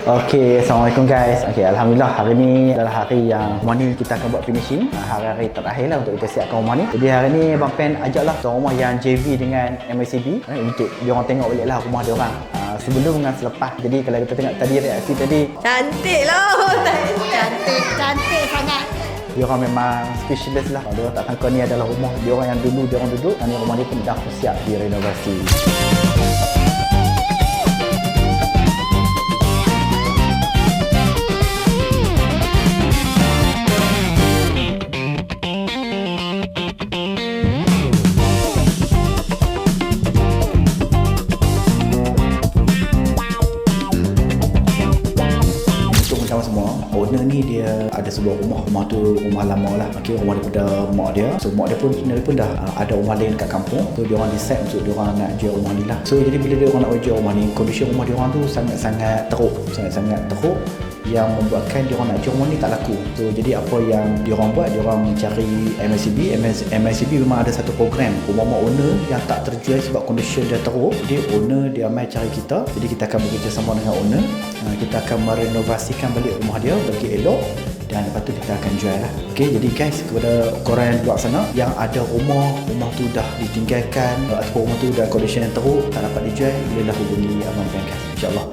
Okey, Assalamualaikum guys. Okey, Alhamdulillah hari ni adalah hari yang rumah ni kita akan buat finishing. Hari-hari terakhir lah untuk kita siapkan rumah ni. Jadi hari ni Abang Pen ajaklah tuan rumah yang JV dengan MACB untuk diorang tengok balik lah rumah diorang. Sebelum dengan selepas. Jadi kalau kita tengok tadi reaksi tadi, Cantik lah. Cantik sangat. diorang memang specialist lah. Diorang tak sangka ni adalah rumah diorang yang dulu diorang duduk, dan rumah ni pun dah siap direnovasi. Semua owner ni dia ada sebuah rumah tu rumah lama lah. Okay, rumah daripada mak dia. So mak dia pun sebenarnya pun dah ada rumah lain kat kampung. So dia orang decide untuk dia orang nak jual rumah ni lah. So jadi bila dia orang nak jual rumah ni, kondisi rumah dia orang tu sangat-sangat teruk, yang membuatkan dia orang nak jual rumah ni tak laku. So jadi apa yang dia orang buat, dia orang mencari MACB memang ada satu program rumah owner yang tak terjual sebab kondisi dia teruk. Jadi owner dia mai cari kita. Jadi kita akan bekerjasama dengan owner. Kita akan merenovasikan balik rumah dia bagi elok, dan lepas tu kita akan jual lah. Okay, jadi guys, kepada korang yang di luar sana yang ada rumah tu dah ditinggalkan ataupun rumah tu dah kondisi yang teruk, tak dapat dijual, bolehlah hubungi Abang Pen guys, insyaAllah.